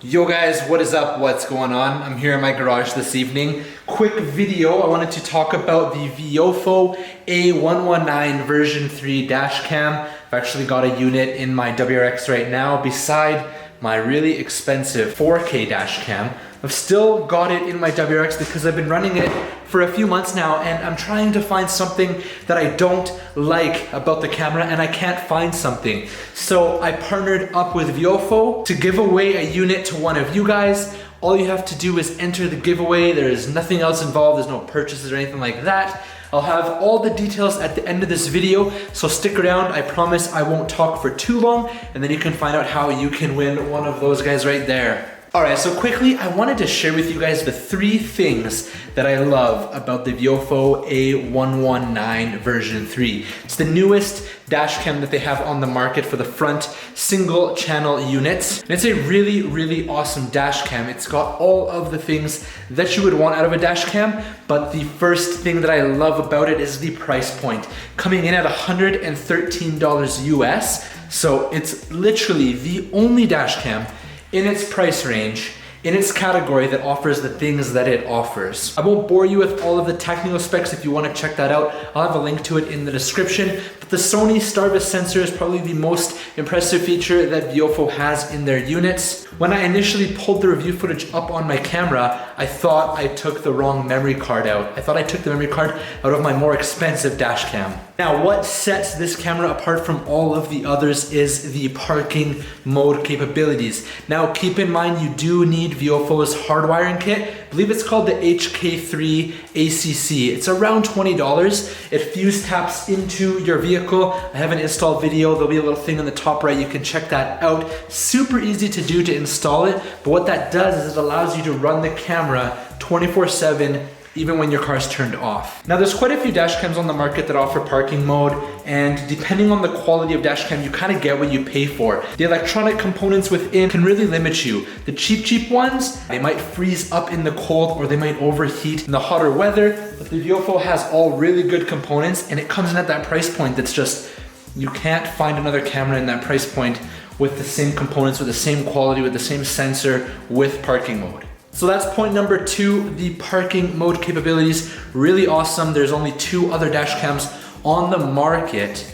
Yo guys, what is up? What's going on? I'm here in my garage this evening. Quick video, I wanted to talk about the Viofo A119 version 3 dash cam. I've actually got a unit in my WRX right now beside my really expensive 4K dash cam. I've still got it in my WRX because I've been running it for a few months now and I'm trying to find something that I don't like about the camera and I can't find something. So I partnered up with Viofo to give away a unit to one of you guys. All you have to do is enter the giveaway. There is nothing else involved. There's no purchases or anything like that. I'll have all the details at the end of this video, so stick around. I promise I won't talk for too long and then you can find out how you can win one of those guys right there. Alright, so quickly, I wanted to share with you guys the 3 things that I love about the Viofo A119 version 3. It's the newest dash cam that they have on the market for the front single channel units. And it's a really, really awesome dash cam. It's got all of the things that you would want out of a dash cam, but the first thing that I love about it is the price point. Coming in at $113 US, so it's literally the only dash cam in its price range, in its category that offers the things that it offers. I won't bore you with all of the technical specs. If you want to check that out, I'll have a link to it in the description. But the Sony Starvis sensor is probably the most impressive feature that Viofo has in their units. When I initially pulled the review footage up on my camera, I thought I took the wrong memory card out. I thought I took the memory card out of my more expensive dash cam. Now, what sets this camera apart from all of the others is the parking mode capabilities. Now, keep in mind, you do need Viofo's hardwiring kit. I believe it's called the HK3 ACC. It's around $20. It fuse taps into your vehicle. I have an install video. There'll be a little thing on the top right. You can check that out. Super easy to do to install it. But what that does is it allows you to run the camera 24/7 even when your car's turned off. Now there's quite a few dash cams on the market that offer parking mode, and depending on the quality of dash cam, you kind of get what you pay for. The electronic components within can really limit you. The cheap ones, they might freeze up in the cold or they might overheat in the hotter weather, but the Viofo has all really good components and it comes in at that price point that's just, you can't find another camera in that price point with the same components, with the same quality, with the same sensor, with parking mode. So that's point number 2, the parking mode capabilities. Really awesome. There's only 2 other dash cams on the market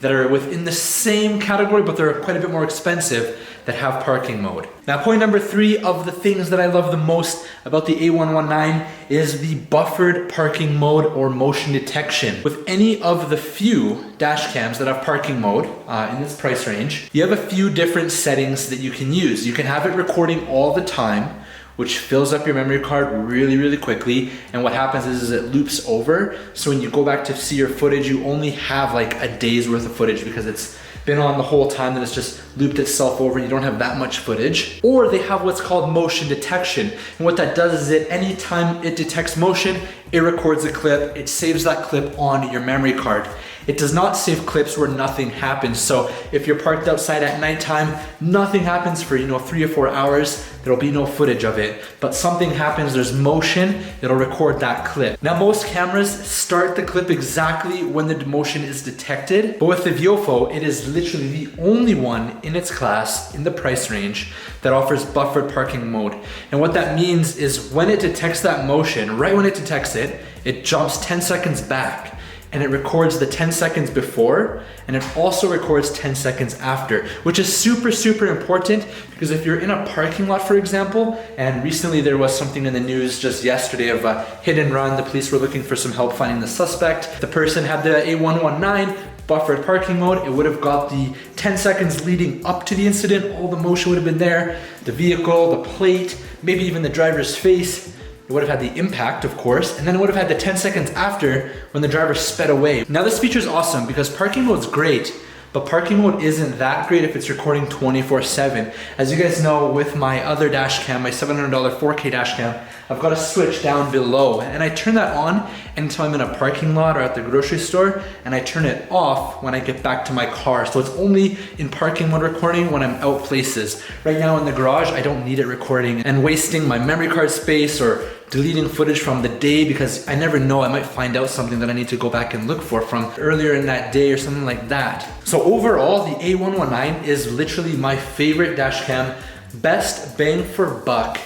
that are within the same category, but they're quite a bit more expensive, that have parking mode. Now, point number 3 of the things that I love the most about the A119 is the buffered parking mode or motion detection. With any of the few dash cams that have parking mode in this price range, you have a few different settings that you can use. You can have it recording all the time, which fills up your memory card really, really quickly. And what happens is it loops over. So when you go back to see your footage, you only have like a day's worth of footage because it's been on the whole time, that it's just looped itself over and you don't have that much footage. Or they have what's called motion detection. And what that does is that anytime it detects motion, it records a clip, it saves that clip on your memory card. It does not save clips where nothing happens. So if you're parked outside at nighttime, nothing happens for 3 or 4 hours, there'll be no footage of it. But something happens, there's motion, it'll record that clip. Now most cameras start the clip exactly when the motion is detected, but with the Viofo, it is literally the only one in its class in the price range that offers buffered parking mode. And what that means is when it detects that motion, right when it detects it, it jumps 10 seconds back. And it records the 10 seconds before, and it also records 10 seconds after, which is super, super important because if you're in a parking lot, for example, and recently there was something in the news just yesterday of a hit and run, the police were looking for some help finding the suspect. The person had the A119 buffered parking mode. It would have got the 10 seconds leading up to the incident, all the motion would have been there, the vehicle, the plate, maybe even the driver's face. It would have had the impact, of course, and then it would have had the 10 seconds after when the driver sped away. Now this feature is awesome because parking mode's great, but parking mode isn't that great if it's recording 24/7. As you guys know, with my other dash cam, my $700 4K dash cam, I've got a switch down below and I turn that on anytime I'm in a parking lot or at the grocery store, and I turn it off when I get back to my car. So it's only in parking mode recording when I'm out places. Right now in the garage, I don't need it recording and wasting my memory card space or deleting footage from the day because I never know, I might find out something that I need to go back and look for from earlier in that day or something like that. So overall, the A119 is literally my favorite dash cam best bang for buck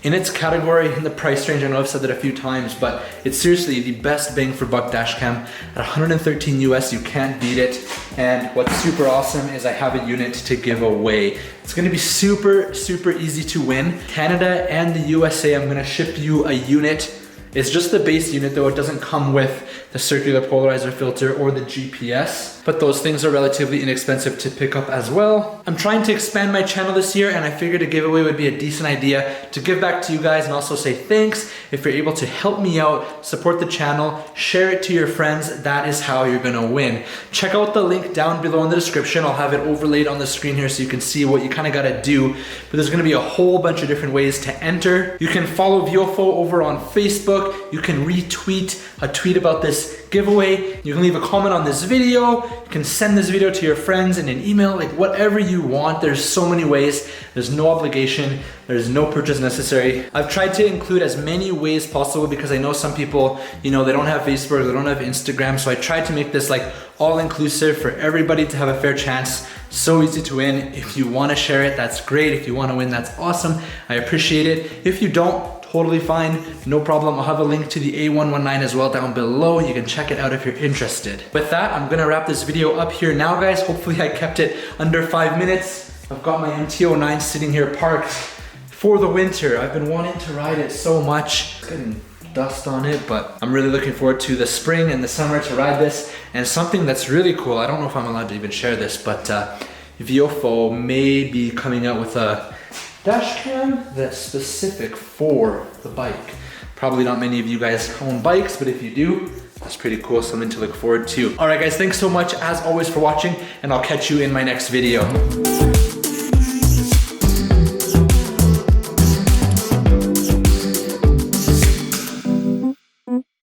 in its category, in the price range. I know I've said that a few times, but it's seriously the best bang for buck dash cam at 113 US. You can't beat it. And what's super awesome is I have a unit to give away. It's gonna be super, super easy to win. Canada and the USA, I'm gonna ship you a unit. It's just the base unit though, it doesn't come with the circular polarizer filter or the GPS, but those things are relatively inexpensive to pick up as well. I'm trying to expand my channel this year, and I figured a giveaway would be a decent idea to give back to you guys and also say thanks if you're able to help me out, support the channel, share it to your friends. That is how you're gonna win. Check out the link down below in the description. I'll have it overlaid on the screen here so you can see what you kind of gotta do, but there's gonna be a whole bunch of different ways to enter. You can follow Viofo over on Facebook. You can retweet a tweet about this giveaway. You can leave a comment on this video. You can send this video to your friends in an email, like whatever you want. There's so many ways. There's no obligation. There's no purchase necessary. I've tried to include as many ways possible because I know some people, you know, they don't have Facebook, they don't have Instagram. So I tried to make this like all inclusive for everybody to have a fair chance. So easy to win. If you want to share it, that's great. If you want to win, that's awesome. I appreciate it. If you don't, totally fine, no problem. I'll have a link to the A119 as well down below. You can check it out if you're interested. With that, I'm gonna wrap this video up here now, guys. Hopefully I kept it under 5 minutes. I've got my MT-09 sitting here parked for the winter. I've been wanting to ride it so much. It's getting dust on it, but I'm really looking forward to the spring and the summer to ride this. And something that's really cool, I don't know if I'm allowed to even share this, but Viofo may be coming out with a dash cam that's specific for the bike. Probably not many of you guys own bikes, but if you do, that's pretty cool, something to look forward to. All right guys, thanks so much as always for watching, and I'll catch you in my next video.